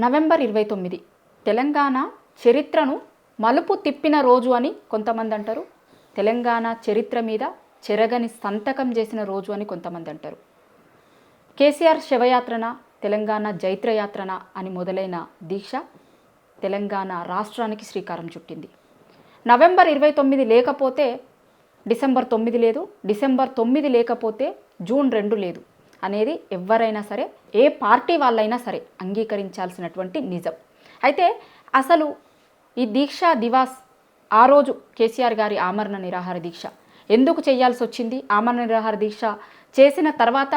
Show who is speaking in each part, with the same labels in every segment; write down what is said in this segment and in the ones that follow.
Speaker 1: November 29 Telangana చరిత్రను మలుపు తిప్పిన రోజు అని కొంతమంది అంటారు. తెలంగాణ చరిత్ర మీద చెరగని సంతకం చేసిన రోజు అని కొంతమంది అంటారు. కేసీఆర్ శవయాత్రన, తెలంగాణ జైత్రయాత్రన అని మొదలైన దీక్ష తెలంగాణ రాష్ట్రానికి శ్రీకారం చుట్టింది. నవంబర్ 29 లేకపోతే డిసెంబర్ 9 లేదు, డిసెంబర్ 9 లేకపోతే జూన్ 2 లేదు అనేది ఎవరైనా సరే, ఏ పార్టీ వాళ్ళైనా సరే అంగీకరించాల్సినటువంటి నిజం. అయితే అసలు ఈ దీక్షా దివాస్ ఆ రోజు కేసీఆర్ గారి ఆమరణ నిరాహార దీక్ష ఎందుకు చేయాల్సి వచ్చింది, ఆమరణ నిరాహార దీక్ష చేసిన తర్వాత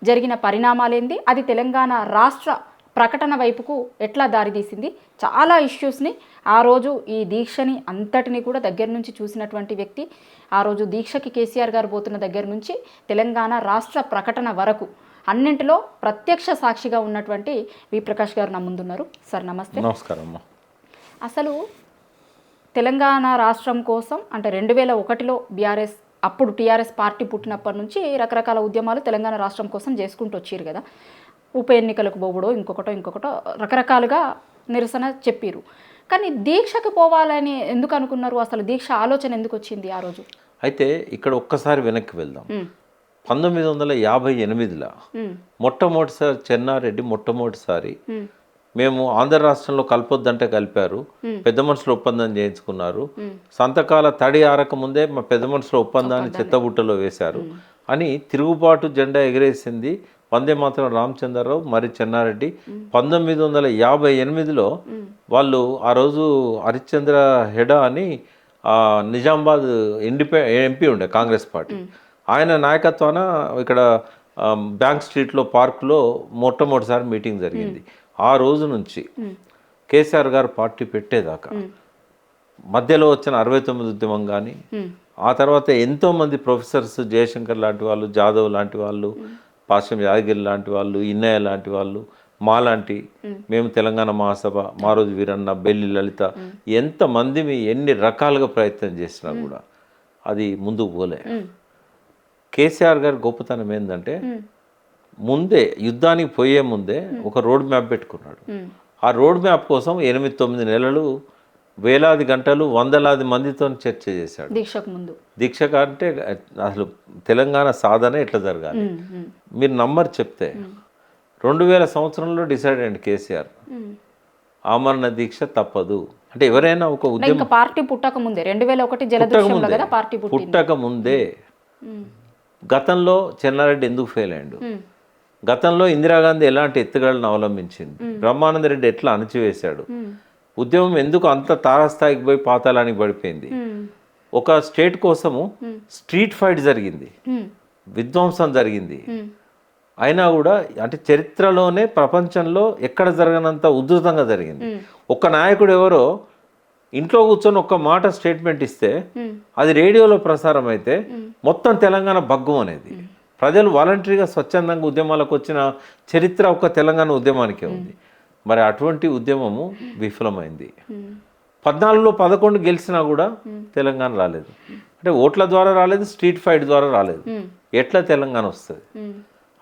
Speaker 1: జరిగిన పరిణామాలేంది, అది తెలంగాణ రాష్ట్ర ప్రకటన వైపుకు ఎట్లా దారితీసింది, చాలా ఇష్యూస్ని ఆ రోజు ఈ దీక్షని అంతటిని కూడా దగ్గర నుంచి చూసినటువంటి వ్యక్తి, ఆ రోజు దీక్షకి కేసీఆర్ గారు పోతున్న దగ్గర నుంచి తెలంగాణ రాష్ట్ర ప్రకటన వరకు అన్నింటిలో ప్రత్యక్ష సాక్షిగా ఉన్నటువంటి వి ప్రకాష్ గారు నా ముందున్నారు. సార్ నమస్తే.
Speaker 2: నమస్కారం.
Speaker 1: అసలు తెలంగాణ రాష్ట్రం కోసం అంటే 2001లో బీఆర్ఎస్, అప్పుడు టీఆర్ఎస్ పార్టీ పుట్టినప్పటి నుంచి రకరకాల ఉద్యమాలు తెలంగాణ రాష్ట్రం కోసం చేసుకుంటూ వచ్చారు కదా. ఉప ఎన్నికలకు పోవడో ఇంకొకటో రకరకాలుగా నిరసన చెప్పారు. కానీ దీక్షకు పోవాలని ఎందుకు అనుకున్నారు? అసలు దీక్ష ఆలోచన ఎందుకు వచ్చింది ఆ రోజు?
Speaker 2: అయితే ఇక్కడ ఒక్కసారి వెనక్కి వెళ్దాం. 1958లో మొట్టమొదటిసారి చెన్నారెడ్డి మొట్టమొదటిసారి మేము ఆంధ్ర రాష్ట్రంలో కలపొద్దంటే కలిపారు, పెద్ద మనుషుల ఒప్పందం చేయించుకున్నారు, సంతకాల తడి ఆరక ముందే మా పెద్ద మనుషుల ఒప్పందాన్ని చెత్తబుట్టలో వేశారు అని తిరుగుబాటు జెండా ఎగిరేసింది వందే మాత్రం రామచంద్రరావు మరి చెన్నారెడ్డి. 1958లో వాళ్ళు ఆ రోజు హరిశ్చంద్ర హెడా అని నిజామాబాద్ ఎంపీ ఉండే కాంగ్రెస్ పార్టీ, ఆయన నాయకత్వాన ఇక్కడ బ్యాంక్ స్ట్రీట్లో పార్కులో మొట్టమొదటిసారి మీటింగ్ జరిగింది. ఆ రోజు నుంచి కేసీఆర్ గారు పార్టీ పెట్టేదాకా మధ్యలో వచ్చిన 69 ఉద్యమం కానీ, ఆ తర్వాత ఎంతోమంది ప్రొఫెసర్స్, జయశంకర్ లాంటి వాళ్ళు, జాదవ్ లాంటి వాళ్ళు, పాశ్యం యాదగిరి లాంటి వాళ్ళు, ఇన్నయ్య లాంటి వాళ్ళు, మాలాంటి మేము తెలంగాణ మహాసభ, మారోజు వీరన్న, బెల్లి లలిత, ఎంతమంది ఎన్ని రకాలుగా ప్రయత్నం చేసినా కూడా అది ముందుకు పోలే. కేసీఆర్ గారి గొప్పతనం ఏంటంటే ముందే యుద్ధానికి పోయే ముందే ఒక రోడ్ మ్యాప్ పెట్టుకున్నాడు. ఆ రోడ్ మ్యాప్ కోసం 8-9 నెలలు వేలాది గంటలు వందలాది మందితో చర్చ చేశాడు. దీక్ష అంటే అసలు తెలంగాణ సాధన ఎట్లా జరగాలి మీరు నంబర్ చెప్తే 2000 సంవత్సరంలో డిసైడ్ అయ్యండి కేసీఆర్, ఆమరణ దీక్ష తప్పదు అంటే. ఎవరైనా ఒక ఉద్యమం
Speaker 1: పార్టీ పుట్టక ముందే 2001
Speaker 2: పుట్టక ముందే గతంలో చెన్నారెడ్డి ఎందుకు ఫెయిల్ అయ్యాడు, గతంలో ఇందిరాగాంధీ ఎలాంటి ఎత్తుగడలను అవలంబించింది, బ్రహ్మానంద రెడ్డి ఎట్లా అణచివేశాడు, ఉద్యమం ఎందుకు అంత తారాస్థాయికి పోయి పాతాళానికి పడిపోయింది, ఒక స్టేట్ కోసము స్ట్రీట్ ఫైట్ జరిగింది, విధ్వంసం జరిగింది, అయినా కూడా అంటే చరిత్రలోనే ప్రపంచంలో ఎక్కడ జరగనంత ఉధృతంగా జరిగింది. ఒక నాయకుడు ఎవరో ఇంట్లో కూర్చొని ఒక్క మాట స్టేట్మెంట్ ఇస్తే అది రేడియోలో ప్రసారం అయితే మొత్తం తెలంగాణ భగ్గం అనేది. ప్రజలు వాలంటరీగా స్వచ్ఛందంగా ఉద్యమాలకు వచ్చిన చరిత్ర ఒక తెలంగాణ ఉద్యమానికే ఉంది. మరి అటువంటి ఉద్యమము విఫలమైంది. 14లో 11 గెలిచినా కూడా తెలంగాణ రాలేదు. అంటే ఓట్ల ద్వారా రాలేదు, స్ట్రీట్ ఫైట్ ద్వారా రాలేదు. ఎట్లా తెలంగాణ వస్తుంది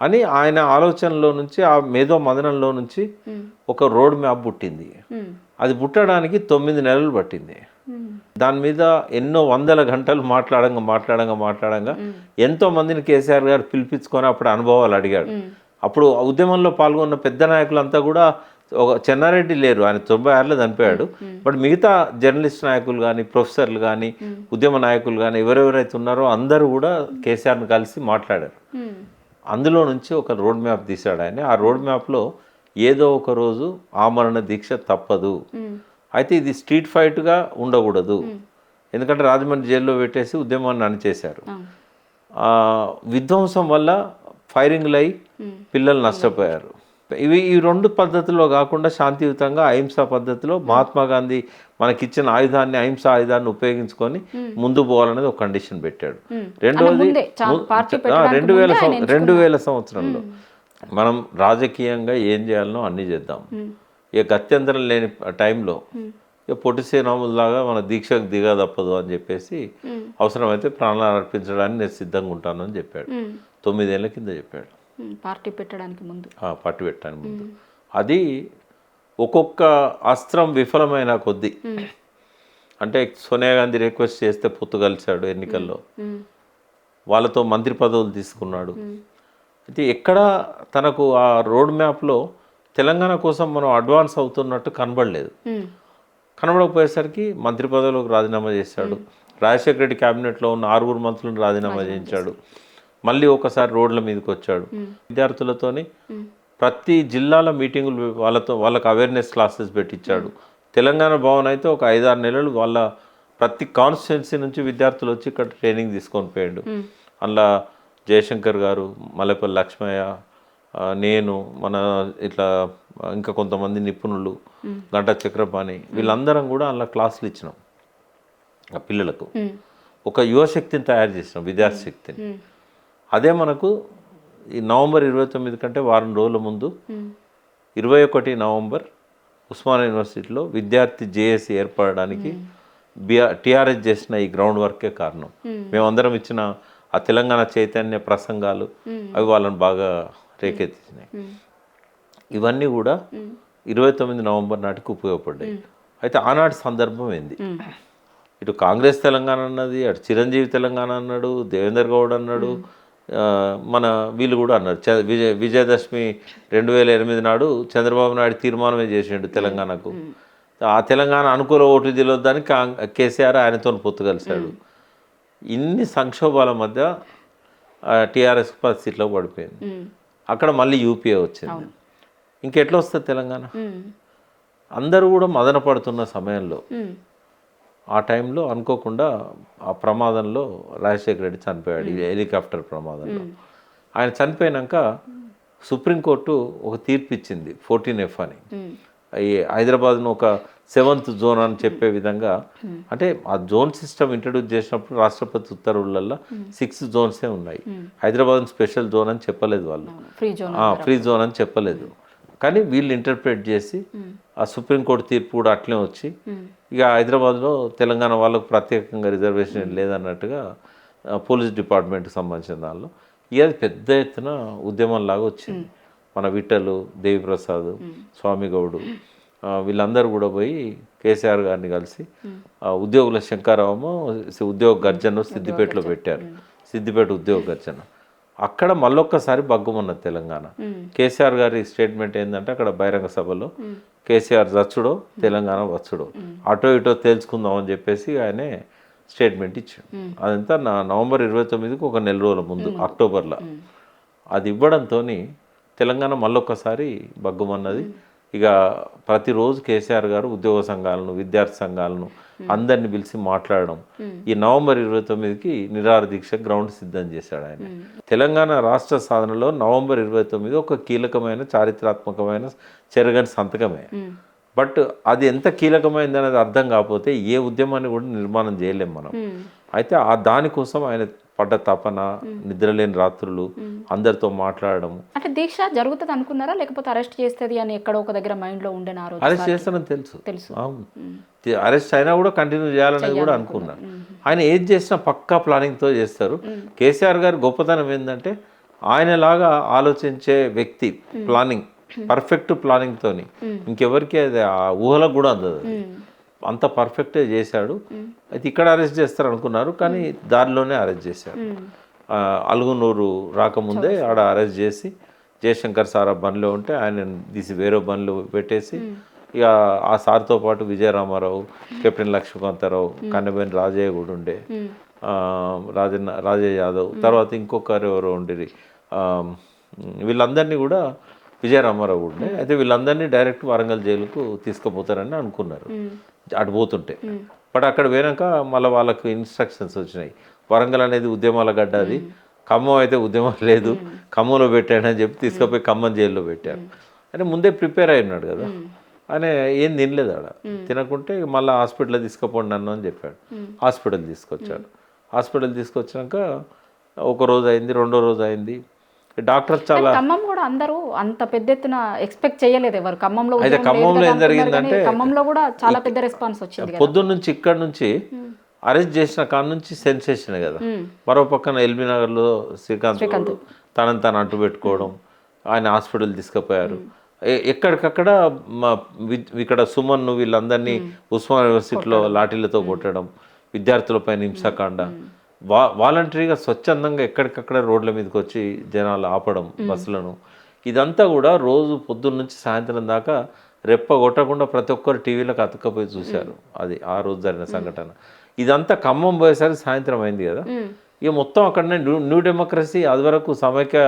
Speaker 2: అని ఆయన ఆలోచనలో నుంచి, ఆ మేధో మదనంలో నుంచి ఒక రోడ్ మ్యాప్ పుట్టింది. అది పుట్టడానికి 9 నెలలు పట్టింది. దాని మీద ఎన్నో వందల గంటలు మాట్లాడంగా ఎంతో మందిని కేసీఆర్ గారు పిలిపించుకొని అప్పుడు అనుభవాలు అడిగాడు. అప్పుడు ఉద్యమంలో పాల్గొన్న పెద్ద నాయకులంతా కూడా, ఒక చెన్నారెడ్డి లేరు, ఆయన 96లో చనిపోయాడు, బట్ మిగతా జర్నలిస్ట్ నాయకులు కానీ, ప్రొఫెసర్లు కానీ, ఉద్యమ నాయకులు కానీ ఎవరెవరైతే ఉన్నారో అందరూ కూడా కేసీఆర్ని కలిసి మాట్లాడారు. అందులో నుంచి ఒక రోడ్ మ్యాప్ తీశాడు ఆయన. ఆ రోడ్ మ్యాప్లో ఏదో ఒక రోజు ఆమరణ దీక్ష తప్పదు, అయితే ఇది స్ట్రీట్ ఫైట్గా ఉండకూడదు, ఎందుకంటే రాజమండ్రి జైల్లో పెట్టేసి ఉద్యమాన్ని అణిచేశారు. విధ్వంసం వల్ల ఫైరింగ్లు అయి పిల్లలు నష్టపోయారు. ఈ 2 పద్ధతుల్లో కాకుండా శాంతియుతంగా అహింసా పద్ధతిలో మహాత్మా గాంధీ మనకిచ్చిన ఆయుధాన్ని, అహింసా ఆయుధాన్ని ఉపయోగించుకొని ముందు పోవాలనేది ఒక కండిషన్ పెట్టాడు. రెండవది 2000 సంవత్సరంలో మనం రాజకీయంగా ఏం చేయాలనో అన్నీ చేద్దాం, ఇక గత్యంతరం లేని టైంలో ఇక పొట్టి శ్రీరాములాగా మన దీక్షకు దిగా తప్పదు అని చెప్పేసి అవసరమైతే ప్రాణాలు అర్పించడానికి నేను సిద్ధంగా ఉంటాను అని చెప్పాడు. 9 ఏళ్ల కింద చెప్పాడు,
Speaker 1: పార్టీ పెట్టడానికి ముందు.
Speaker 2: పార్టీ పెట్టడానికి ముందు. అది ఒక్కొక్క అస్త్రం విఫలమైన కొద్దీ అంటే సోనియా గాంధీ రిక్వెస్ట్ చేస్తే పొత్తు కలిశాడు ఎన్నికల్లో, వాళ్ళతో మంత్రి పదవులు తీసుకున్నాడు. అయితే ఎక్కడ తనకు ఆ రోడ్ మ్యాప్లో తెలంగాణ కోసం మనం అడ్వాన్స్ అవుతున్నట్టు కనబడలేదు. కనబడకపోయేసరికి మంత్రి పదవులకు రాజీనామా చేశాడు. రాజశేఖర రెడ్డి క్యాబినెట్లో ఉన్న 6 మంత్రులను రాజీనామా చేయించాడు. మళ్ళీ ఒకసారి రోడ్ల మీదకి వచ్చాడు. విద్యార్థులతోని ప్రతి జిల్లాల మీటింగులు వాళ్ళకు అవేర్నెస్ క్లాసెస్ పెట్టించాడు. తెలంగాణ భవన్ అయితే ఒక 5-6 నెలలు వాళ్ళ ప్రతి కాన్స్టిట్యున్సీ నుంచి విద్యార్థులు వచ్చి ఇక్కడ ట్రైనింగ్ తీసుకొని పోయాడు. అందులో జయశంకర్ గారు, మల్లెపల్లి లక్ష్మయ్య, నేను, మన ఇట్లా ఇంకా కొంతమంది నిపుణులు, గంటా చక్రపాణి, వీళ్ళందరం కూడా అందులో క్లాసులు ఇచ్చినాం ఆ పిల్లలకు. ఒక యువశక్తిని తయారు చేసినాం, విద్యార్థి శక్తిని. అదే మనకు ఈ నవంబర్ 29 కంటే వారం రోజుల ముందు 21 నవంబర్ ఉస్మానియా యూనివర్సిటీలో విద్యార్థి జేఏసీ ఏర్పడడానికి టీఆర్ఎస్ చేసిన ఈ గ్రౌండ్ వర్కే కారణం. మేమందరం ఇచ్చిన ఆ తెలంగాణ చైతన్య ప్రసంగాలు అవి వాళ్ళని బాగా రేకెత్తించినాయి. ఇవన్నీ కూడా 29 నవంబర్ నాటికి ఉపయోగపడ్డాయి. అయితే ఆనాటి సందర్భం ఏంది, ఇటు కాంగ్రెస్ తెలంగాణ అన్నది, అటు చిరంజీవి తెలంగాణ అన్నాడు, దేవేందర్ గౌడ్ అన్నాడు, మన వీళ్ళు కూడా అన్నారు. విజయదశమి 2008 నాడు చంద్రబాబు నాయుడు తీర్మానమే చేసిండు తెలంగాణకు. ఆ తెలంగాణ అనుకూల ఓటు దిలొద్దని కేసీఆర్ ఆయనతో పొత్తు కలిశాడు. ఇన్ని సంక్షోభాల మధ్య టీఆర్ఎస్ 10 సీట్లో పడిపోయింది. అక్కడ మళ్ళీ యూపీఏ వచ్చింది. ఇంకెట్లా వస్తుంది తెలంగాణ? అందరూ కూడా మదన పడుతున్న సమయంలో ఆ టైంలో అనుకోకుండా ఆ ప్రమాదంలో రాజశేఖర రెడ్డి చనిపోయాడు, ఈ హెలికాప్టర్ ప్రమాదంలో. ఆయన చనిపోయినాక సుప్రీంకోర్టు ఒక తీర్పు ఇచ్చింది 14F అని. ఈ హైదరాబాద్ను ఒక 7th జోన్ అని చెప్పే విధంగా, అంటే ఆ జోన్ సిస్టమ్ ఇంట్రడ్యూస్ చేసినప్పుడు రాష్ట్రపతి ఉత్తర్వులలో 6 జోన్సే ఉన్నాయి. హైదరాబాద్ స్పెషల్ జోన్ అని చెప్పలేదు వాళ్ళు, ఫ్రీ జోన్ అని చెప్పలేదు. కానీ వీళ్ళు ఇంటర్ప్రిట్ చేసి ఆ సుప్రీంకోర్టు తీర్పు కూడా అట్లే వచ్చి ఇక హైదరాబాద్లో తెలంగాణ వాళ్ళకు ప్రత్యేకంగా రిజర్వేషన్ లేదన్నట్టుగా పోలీస్ డిపార్ట్మెంట్కి సంబంధించిన దానిలో ఇక అది పెద్ద ఎత్తున ఉద్యమంలాగా వచ్చింది. మన విఠలు, దేవిప్రసాద్, స్వామి గౌడు వీళ్ళందరూ కూడా పోయి కేసీఆర్ గారిని కలిసి ఉద్యోగుల శంకారావము ఉద్యోగ గర్జన సిద్దిపేటలో పెట్టారు. సిద్దిపేట ఉద్యోగ గర్జన అక్కడ మళ్ళొక్కసారి బగ్గుమన్నది తెలంగాణ. కేసీఆర్ గారి స్టేట్మెంట్ ఏంటంటే అక్కడ బహిరంగ సభలో కేసీఆర్ చచ్చుడో తెలంగాణ వచ్చుడో అటో ఇటో తేల్చుకుందాం అని చెప్పేసి ఆయనే స్టేట్మెంట్ ఇచ్చాడు. అదంతా నవంబర్ 29కి ఒక నెల రోజుల ముందు అక్టోబర్లో అది ఇవ్వడంతో తెలంగాణ మళ్ళొక్కసారి బగ్గుమన్నది. ఇక ప్రతిరోజు కేసీఆర్ గారు ఉద్యోగ సంఘాలను, విద్యార్థి సంఘాలను అందరిని పిలిచి మాట్లాడడం. ఈ నవంబర్ 29కి నిరాహార దీక్ష గ్రౌండ్ సిద్ధం చేశాడు ఆయన. తెలంగాణ రాష్ట్ర సాధనలో నవంబర్ 29 ఒక కీలకమైన చారిత్రాత్మకమైన చెరగని సంతకమే. బట్ అది ఎంత కీలకమైంది అనేది అర్థం కాకపోతే ఏ ఉద్యమాన్ని కూడా నిర్మాణం చేయలేం మనం. అయితే ఆ దానికోసం ఆయన పడ్డ తపన, నిద్రలేని రాత్రులు, అందరితో మాట్లాడడం.
Speaker 1: అంటే దీక్ష జరుగుతుంది అనుకున్నారా, లేకపోతే అరెస్ట్ చేస్తుంది అని ఎక్కడో ఒక దగ్గర మైండ్లో ఉండే?
Speaker 2: అరెస్ట్ చేస్తానని తెలుసు. అరెస్ట్ అయినా కూడా కంటిన్యూ చేయాలనేది కూడా అనుకున్నారు. ఆయన ఏది చేసినా పక్కా ప్లానింగ్తో చేస్తారు. కేసీఆర్ గారి గొప్పతనం ఏంటంటే ఆయనలాగా ఆలోచించే వ్యక్తి, ప్లానింగ్, పర్ఫెక్ట్ ప్లానింగ్తో ఇంకెవరికి అది ఆ ఊహలకు కూడా అందదు. అంత పర్ఫెక్టే చేశాడు. అయితే ఇక్కడ అరెస్ట్ చేస్తారు అనుకున్నారు, కానీ దారిలోనే అరెస్ట్ చేశారు. అలుగునూరు రాకముందే ఆడ అరెస్ట్ చేసి జయశంకర్ సార్ ఆ బండిలో ఉంటే ఆయన తీసి వేరే బండ్లు పెట్టేసి ఇక ఆ సార్తో పాటు విజయరామారావు, కెప్టెన్ లక్ష్మీకాంతారావు, కన్నబేని రాజయ్య కూడా ఉండే, రాజయ్య యాదవ్, తర్వాత ఇంకొకరు ఎవరో ఉండేది, వీళ్ళందరినీ కూడా విజయరామారావు ఉండే. అయితే వీళ్ళందరినీ డైరెక్ట్ వరంగల్ జైలుకు తీసుకుపోతారని అనుకున్నారు అటు పోతుంటే. బట్ అక్కడ పోయినాక మళ్ళీ వాళ్ళకు ఇన్స్ట్రక్షన్స్ వచ్చినాయి, వరంగల్ అనేది ఉద్యమాల గడ్డ, అది ఖమ్మం అయితే ఉద్యమం లేదు, ఖమ్మంలో పెట్టాడని చెప్పి తీసుకుపోయి ఖమ్మం జైల్లో పెట్టారు. అంటే ముందే ప్రిపేర్ అయి ఉన్నాడు కదా ఆయన, ఏం తినలేదు ఆడ. తినకుంటే మళ్ళీ హాస్పిటల్ తీసుకుపోండి నన్ను అని చెప్పాడు. హాస్పిటల్ తీసుకొచ్చాడు. హాస్పిటల్ తీసుకొచ్చాక ఒక రోజు అయింది, రెండో రోజు అయింది. డాక్టర్ చాలా
Speaker 1: ఖమ్మం కూడా అందరూ అంత పెద్ద ఎత్తున ఎక్స్పెక్ట్ చేయలేదు ఎవరు. ఖమ్మంలో
Speaker 2: అయితే ఖమ్మంలో ఏం జరిగిందంటే
Speaker 1: ఖమ్మంలో కూడా చాలా పెద్ద రెస్పాన్స్ వచ్చింది.
Speaker 2: పొద్దున్న నుంచి ఇక్కడ నుంచి అరెస్ట్ చేసిన కాడ నుంచి సెన్సేషన్ కదా. మరో పక్కన ఎల్బీ నగర్లో శ్రీకాంత్ తనని తను అంటు పెట్టుకోవడం, ఆయన హాస్పిటల్ తీసుకుపోయారు. ఎక్కడికక్కడ ఇక్కడ సుమన్ వీళ్ళందరినీ ఉస్మాన్ యూనివర్సిటీలో లాఠీలతో కొట్టడం, విద్యార్థులపైన హింసాకాండ, వాలంటరీగా స్వచ్ఛందంగా ఎక్కడికక్కడ రోడ్ల మీదకి వచ్చి జనాలు ఆపడం బస్సులను, ఇదంతా కూడా రోజు పొద్దున్న నుంచి సాయంత్రం దాకా రెప్ప కొట్టకుండా ప్రతి ఒక్కరు టీవీలకు అతుక్కపోయి చూశారు. అది ఆ రోజు జరిగిన సంఘటన. ఇదంతా ఖమ్మం పోయేసరికి సాయంత్రం అయింది కదా, ఇక మొత్తం అక్కడనే న్యూ డెమోక్రసీ అది వరకు సమైక్య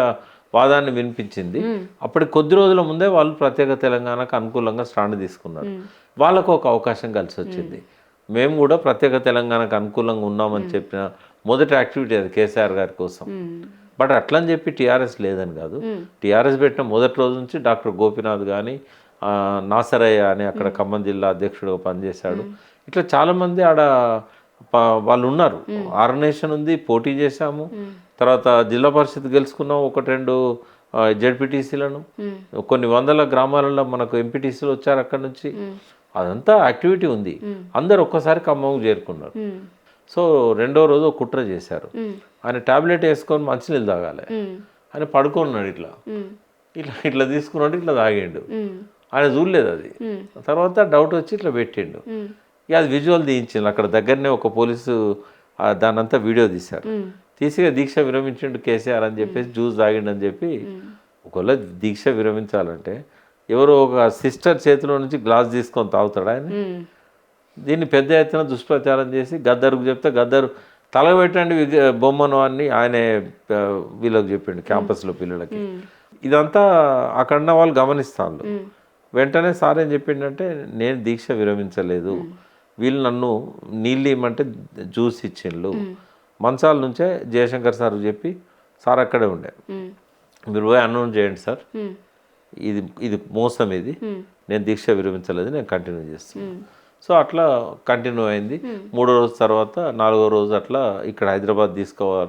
Speaker 2: వాదాన్ని వినిపించింది. అప్పటికి కొద్ది రోజుల ముందే వాళ్ళు ప్రత్యేక తెలంగాణకు అనుకూలంగా స్టాండ్ తీసుకున్నారు. వాళ్ళకు ఒక అవకాశం కలిసి వచ్చింది. మేము కూడా ప్రత్యేక తెలంగాణకు అనుకూలంగా ఉన్నామని చెప్పిన మొదటి యాక్టివిటీ అది కేసీఆర్ గారి కోసం. బట్ అట్లని చెప్పి టీఆర్ఎస్ లేదని కాదు. టీఆర్ఎస్ పెట్టిన మొదటి రోజు నుంచి డాక్టర్ గోపీనాథ్ కానీ, నాసరయ్య అని అక్కడ ఖమ్మం జిల్లా అధ్యక్షుడిగా పనిచేశాడు. ఇట్లా చాలామంది ఆడ వాళ్ళు ఉన్నారు. ఆర్గనైజేషన్ ఉంది, పోటీ చేశాము. తర్వాత జిల్లా పరిషత్ గెలుచుకున్నాం, 1-2 జెడ్పీటీసీలను, కొన్ని వందల గ్రామాలలో మనకు ఎంపీటీసీలు వచ్చారు అక్కడ నుంచి. అదంతా యాక్టివిటీ ఉంది. అందరు ఒక్కసారి ఖమ్మం చేరుకున్నారు. సో రెండో రోజు ఒక కుట్ర చేశారు. ఆయన టాబ్లెట్ వేసుకొని మంచినీళ్ళు తాగాలి, ఆయన పడుకున్నాడు. ఇట్లా ఇట్లా ఇట్లా తీసుకున్నాడు, ఇట్లా తాగిండు. ఆయన చూడలేదు అది. తర్వాత డౌట్ వచ్చి ఇట్లా పెట్టిండు. ఇక అది విజువల్ తీయించిండు. అక్కడ దగ్గరనే ఒక పోలీసు దాన్నంతా వీడియో తీశారు. తీసిగా దీక్ష విరమించిండు కేసీఆర్ అని చెప్పేసి జ్యూస్ తాగిండు అని చెప్పి. ఒకవేళ దీక్ష విరమించాలంటే ఎవరో ఒక సిస్టర్ చేతిలో నుంచి గ్లాస్ తీసుకొని తాగుతాడు ఆయన? దీన్ని పెద్ద ఎత్తున దుష్ప్రచారం చేసి గద్దరుకు చెప్తే గద్దరు తలబెట్టండి బొమ్మను అని ఆయనే వీళ్ళకి చెప్పిండు క్యాంపస్లో పిల్లలకి. ఇదంతా అక్కడున్న వాళ్ళు గమనిస్తాను. వెంటనే సార్ ఏం చెప్పిండంటే, నేను దీక్ష విరమించలేదు, వీళ్ళు నన్ను నీళ్ళు ఇమ్మంటే జ్యూస్ ఇచ్చిండ్లు. మంచాల నుంచే జయశంకర్ సార్ చెప్పి, సార్ అక్కడే ఉండే, మీరు పోయి అనౌన్స్ చేయండి సార్, ఇది మోసం, ఇది నేను దీక్ష విరమించలేదు, నేను కంటిన్యూ చేస్తున్నాను. సో అట్లా కంటిన్యూ అయింది. 3వ రోజు తర్వాత 4వ రోజు అట్లా ఇక్కడ హైదరాబాద్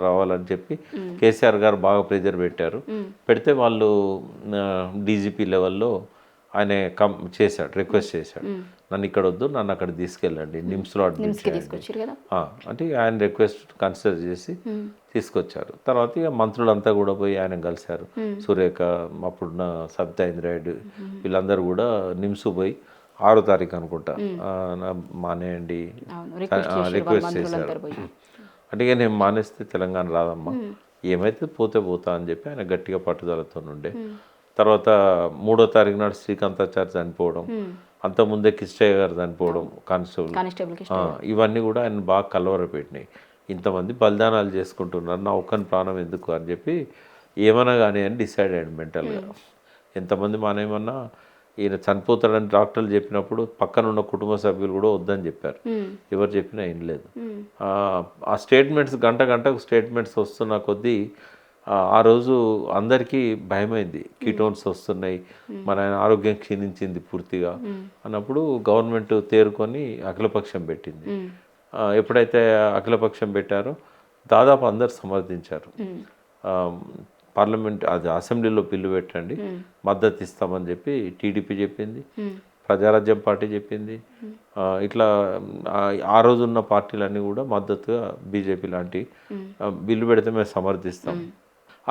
Speaker 2: రావాలని చెప్పి కేసీఆర్ గారు బాగా ప్రెజర్ పెట్టారు. పెడితే వాళ్ళు డీజీపీ లెవెల్లో ఆయన చేశాడు, రిక్వెస్ట్ చేశాడు, నన్ను ఇక్కడ వద్దు, నన్ను అక్కడ తీసుకెళ్ళండి, నిమ్స్లో అడ్మిట్ చేయండి అంటే ఆయన రిక్వెస్ట్ కన్సిడర్ చేసి తీసుకొచ్చారు. తర్వాత ఇక మంత్రులంతా కూడా పోయి ఆయన కలిశారు. సురేఖ, అప్పుడున్న సబితా ఇంద్రారెడ్డి, వీళ్ళందరూ కూడా నిమ్స్ పోయి 6వ తారీఖు అనుకుంటా మానేయండి రిక్వెస్ట్ చేశారు. అంటే ఇక నేను మానేస్తే తెలంగాణ రాదమ్మా, ఏమైతే పోతే పోతా అని చెప్పి ఆయన గట్టిగా పట్టుదలతో ఉండే. తర్వాత 3వ తారీఖు నాడు శ్రీకాంతాచారి చనిపోవడం, అంతకుముందే కిష్టయ్య గారు చనిపోవడం, కానిస్టేబుల్, ఇవన్నీ కూడా ఆయన బాగా కలవరపెట్టినాయి. ఇంతమంది బలిదానాలు చేసుకుంటున్నారు, నా ఒక్కని ప్రాణం ఎందుకు అని చెప్పి ఏమన్నా కానీ అని డిసైడ్ అయ్యాడు మెంటల్గా. ఎంతమంది మానేమన్నా ఈయన చనిపోతాడని డాక్టర్లు చెప్పినప్పుడు పక్కన ఉన్న కుటుంబ సభ్యులు కూడా వద్దని చెప్పారు. ఎవరు చెప్పినా ఏం లేదు. ఆ స్టేట్మెంట్స్ గంటకు స్టేట్మెంట్స్ వస్తున్న కొద్దీ ఆ రోజు అందరికీ భయమైంది. కీటోన్స్ వస్తున్నాయి, మన ఆరోగ్యం క్షీణించింది పూర్తిగా అన్నప్పుడు గవర్నమెంట్ తేరుకొని అఖిలపక్షం పెట్టింది. ఎప్పుడైతే అఖిలపక్షం పెట్టారో దాదాపు అందరు సమర్థించారు. పార్లమెంట్ అది అసెంబ్లీలో బిల్లు పెట్టండి, మద్దతు ఇస్తామని చెప్పి టీడీపీ చెప్పింది, ప్రజారాజ్యం పార్టీ చెప్పింది. ఇట్లా ఆ రోజు ఉన్న పార్టీలన్నీ కూడా మద్దతుగా బీజేపీ లాంటి బిల్లు పెడితే మేము సమర్థిస్తాం.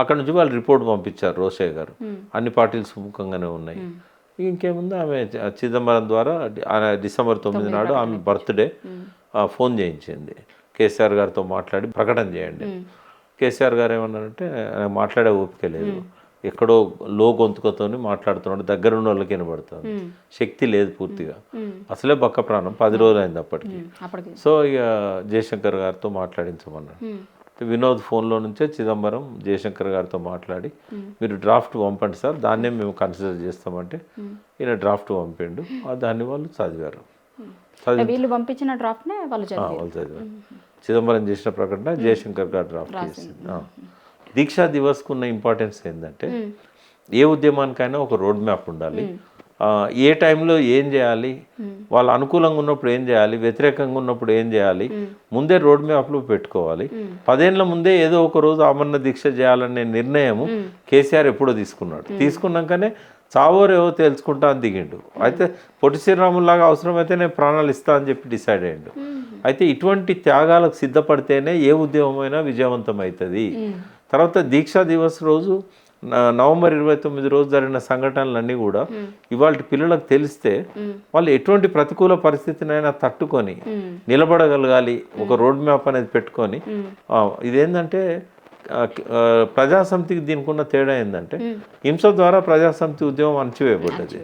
Speaker 2: అక్కడ నుంచి వాళ్ళు రిపోర్ట్ పంపించారు రోషయ్య గారు, అన్ని పార్టీలు సుముఖంగానే ఉన్నాయి. ఇంకేముంది, ఆమె చిదంబరం ద్వారా డిసెంబర్ 9 నాడు ఆమె బర్త్డే ఫోన్ చేయించింది, కేసీఆర్ గారితో మాట్లాడి ప్రకటన చేయండి. కేసీఆర్ గారు ఏమన్నారంటే, మాట్లాడే ఓపిక లేదు, ఎక్కడో లో గొంతుకతోని మాట్లాడుతున్నాడు, దగ్గర ఉన్న వాళ్ళకి వినబడుతుంది, శక్తి లేదు పూర్తిగా, అసలే బక్క ప్రాణం, 10 రోజులు అయింది అప్పటికి. సో ఇక జయశంకర్ గారితో మాట్లాడించమన్నాడు. వినోద్ ఫోన్లో నుంచే చిదంబరం జయశంకర్ గారితో మాట్లాడి, మీరు డ్రాఫ్ట్ పంపండి సార్, దాన్నే మేము కన్సిడర్ చేస్తామంటే ఈయన డ్రాఫ్ట్ పంపిండు. దాన్ని వాళ్ళు చదివారు.
Speaker 1: వీళ్ళు పంపించిన డ్రాఫ్ట్నే వాళ్ళు
Speaker 2: చదివారు. చిదంబరం చేసిన ప్రకటన జయశంకర్ గారు డ్రాఫ్ట్ చేసింది. దీక్షా దివస్కు ఉన్న ఇంపార్టెన్స్ ఏంటంటే, ఏ ఉద్యమానికైనా ఒక రోడ్ మ్యాప్ ఉండాలి. ఏ టైంలో ఏం చేయాలి, వాళ్ళు అనుకూలంగా ఉన్నప్పుడు ఏం చేయాలి, వ్యతిరేకంగా ఉన్నప్పుడు ఏం చేయాలి, ముందే రోడ్ మ్యాప్లు పెట్టుకోవాలి. 10 ఏళ్ల ముందే ఏదో ఒక రోజు అమరణ దీక్ష చేయాలనే నిర్ణయం కేసీఆర్ ఎప్పుడో తీసుకున్నాడు. తీసుకున్నాకనే చావోరేవో తెలుసుకుంటా అని దిగిండు. అయితే పొట్టి శ్రీరాములాగా అవసరమైతే నేను ప్రాణాలు ఇస్తా అని చెప్పి డిసైడ్ అయ్యిండు. అయితే ఇటువంటి త్యాగాలకు సిద్ధపడితేనే ఏ ఉద్యమమైనా విజయవంతం అవుతుంది. తర్వాత దీక్షా దివస్ రోజు నవంబర్ 29 రోజు జరిగిన సంఘటనలన్నీ కూడా ఇవాళ పిల్లలకు తెలిస్తే వాళ్ళు ఎటువంటి ప్రతికూల పరిస్థితినైనా తట్టుకొని నిలబడగలగాలి, ఒక రోడ్ మ్యాప్ అనేది పెట్టుకొని. ఇదేంటంటే ప్రజాసమితికి దీనికి ఉన్న తేడా ఏంటంటే హింస ద్వారా ప్రజాసమితి ఉద్యమం అణచివేయబడ్డది.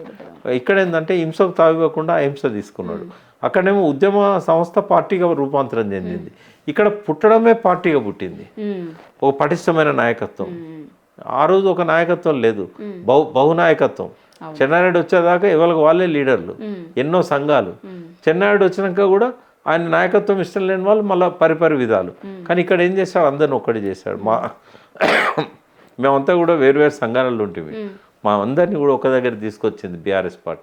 Speaker 2: ఇక్కడ ఏంటంటే హింసకు తావివ్వకుండా అహింస తీసుకున్నాడు. అక్కడేమో ఉద్యమ సంస్థ పార్టీగా రూపాంతరం చెందింది. ఇక్కడ పుట్టడమే పార్టీగా పుట్టింది, ఒక పటిష్టమైన నాయకత్వం. ఆ రోజు ఒక నాయకత్వం లేదు, బహునాయకత్వం. చెన్నారెడ్డి వచ్చేదాకా ఎవరికి వాళ్ళే లీడర్లు, ఎన్నో సంఘాలు. చెన్నారెడ్డి వచ్చినాక కూడా ఆయన నాయకత్వం ఇష్టం లేని వాళ్ళు మళ్ళీ పరిపరి విధాలు. కానీ ఇక్కడ ఏం చేశాడు, అందరిని ఒక్కటి చేశాడు. మేమంతా కూడా వేరు వేరు సంఘాలలో ఉంటుంది, మా అందరినీ కూడా ఒక దగ్గర తీసుకొచ్చింది బీఆర్ఎస్ పార్టీ.